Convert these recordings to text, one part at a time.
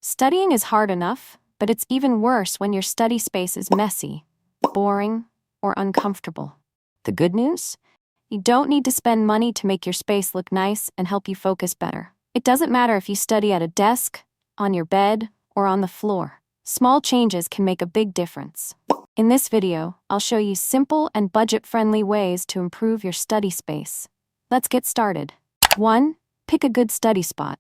Studying is hard enough, but it's even worse when your study space is messy, boring, or uncomfortable. The good news? You don't need to spend money to make your space look nice and help you focus better. It doesn't matter if you study at a desk, on your bed, or on the floor. Small changes can make a big difference. In this video, I'll show you simple and budget-friendly ways to improve your study space. Let's get started. 1. Pick a good study spot.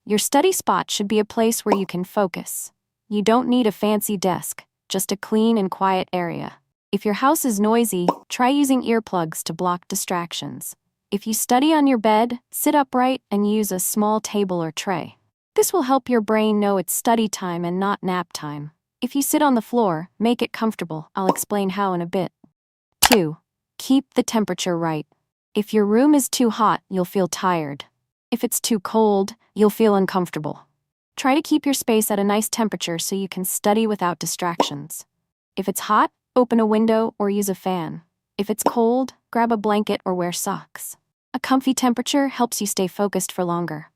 Your study spot should be a place where you can focus. You don't need a fancy desk, just a clean and quiet area. If your house is noisy, try using earplugs to block distractions. If you study on your bed, sit upright and use a small table or tray. This will help your brain know it's study time and not nap time. If you sit on the floor, make it comfortable. I'll explain how in a bit. 2. Keep the temperature right. If your room is too hot, you'll feel tired. If it's too cold, you'll feel uncomfortable. Try to keep your space at a nice temperature so you can study without distractions. If it's hot, open a window or use a fan. If it's cold, grab a blanket or wear socks. A comfy temperature helps you stay focused for longer.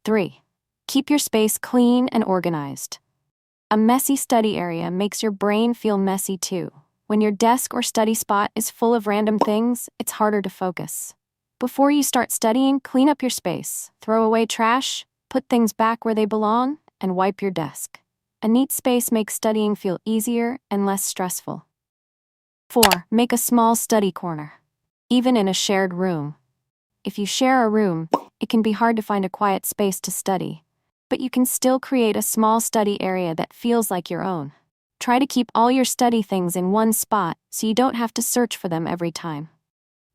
3. Keep your space clean and organized. A messy study area makes your brain feel messy too. When your desk or study spot is full of random things, it's harder to focus. Before you start studying, clean up your space, throw away trash, put things back where they belong, and wipe your desk. A neat space makes studying feel easier and less stressful. 4. Make a small study corner. Even in a shared room. If you share a room, it can be hard to find a quiet space to study, but you can still create a small study area that feels like your own. Try to keep all your study things in one spot so you don't have to search for them every time.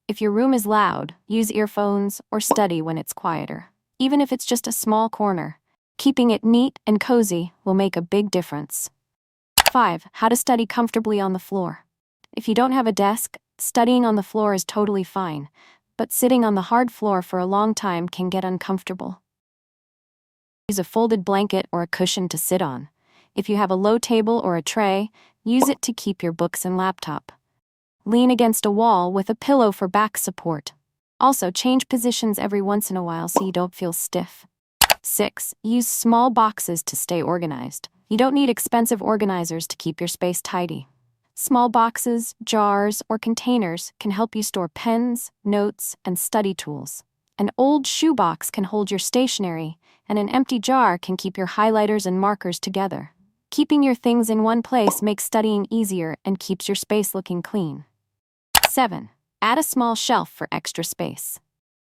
If your room is loud, use earphones or study when it's quieter. Even if it's just a small corner, keeping it neat and cozy will make a big difference. 5. How to study comfortably on the floor. If you don't have a desk, studying on the floor is totally fine, but sitting on the hard floor for a long time can get uncomfortable. Use a folded blanket or a cushion to sit on. If you have a low table or a tray, use it to keep your books and laptop. Lean against a wall with a pillow for back support. Also, change positions every once in a while so you don't feel stiff. 6. Use small boxes to stay organized. You don't need expensive organizers to keep your space tidy. Small boxes, jars, or containers can help you store pens, notes, and study tools. An old shoebox can hold your stationery, and an empty jar can keep your highlighters and markers together. Keeping your things in one place makes studying easier and keeps your space looking clean. 7. Add a small shelf for extra space.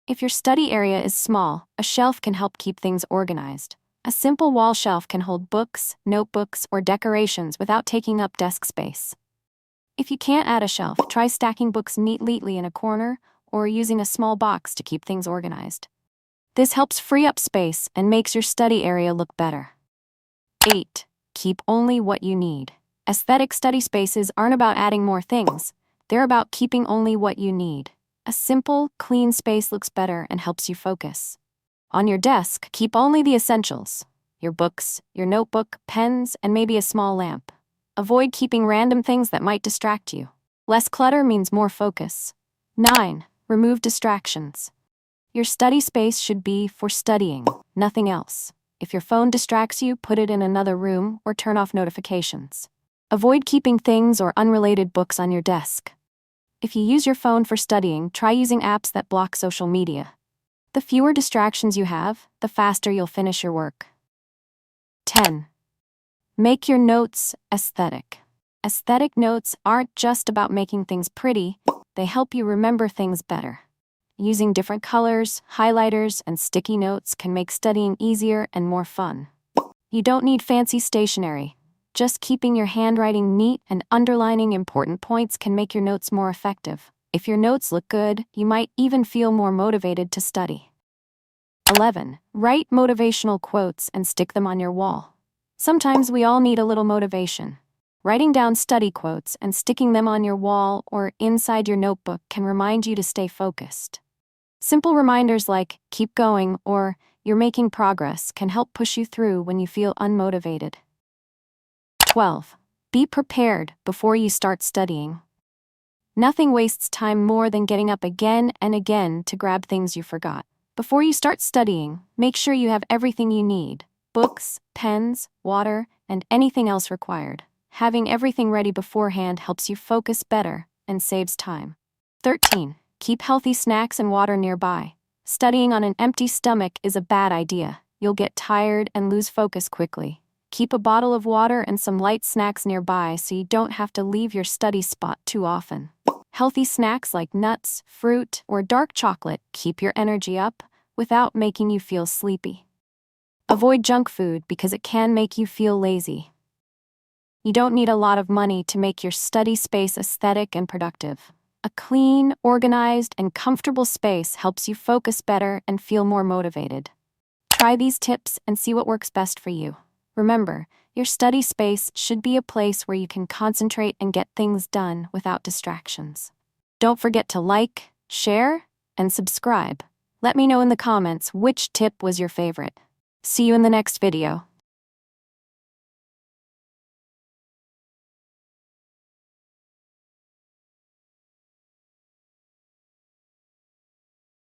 If your study area is small, a shelf can help keep things organized. A simple wall shelf can hold books, notebooks, or decorations without taking up desk space. If you can't add a shelf, try stacking books neatly in a corner or using a small box to keep things organized. This helps free up space and makes your study area look better. 8. Keep only what you need. Aesthetic study spaces aren't about adding more things. They're about keeping only what you need. A simple, clean space looks better and helps you focus. On your desk, keep only the essentials. Your books, your notebook, pens, and maybe a small lamp. Avoid keeping random things that might distract you. Less clutter means more focus. 9. Remove distractions. Your study space should be for studying, nothing else. If your phone distracts you, put it in another room or turn off notifications. Avoid keeping things or unrelated books on your desk. If you use your phone for studying, try using apps that block social media. The fewer distractions you have, the faster you'll finish your work. 10. Make your notes aesthetic. Aesthetic notes aren't just about making things pretty, they help you remember things better. Using different colors, highlighters, and sticky notes can make studying easier and more fun. You don't need fancy stationery. Just keeping your handwriting neat and underlining important points can make your notes more effective. If your notes look good, you might even feel more motivated to study. 11. Write motivational quotes and stick them on your wall. Sometimes we all need a little motivation. Writing down study quotes and sticking them on your wall or inside your notebook can remind you to stay focused. Simple reminders like, keep going, or you're making progress can help push you through when you feel unmotivated. 12. Be prepared before you start studying. Nothing wastes time more than getting up again and again to grab things you forgot. Before you start studying, make sure you have everything you need. books, pens, water, and anything else required. Having everything ready beforehand helps you focus better and saves time. 13. Keep healthy snacks and water nearby. Studying on an empty stomach is a bad idea. You'll get tired and lose focus quickly. Keep a bottle of water and some light snacks nearby so you don't have to leave your study spot too often. Healthy snacks like nuts, fruit, or dark chocolate keep your energy up without making you feel sleepy. Avoid junk food because it can make you feel lazy. You don't need a lot of money to make your study space aesthetic and productive. A clean, organized, and comfortable space helps you focus better and feel more motivated. Try these tips and see what works best for you. Remember, your study space should be a place where you can concentrate and get things done without distractions. Don't forget to like, share, and subscribe. Let me know in the comments which tip was your favorite. See you in the next video.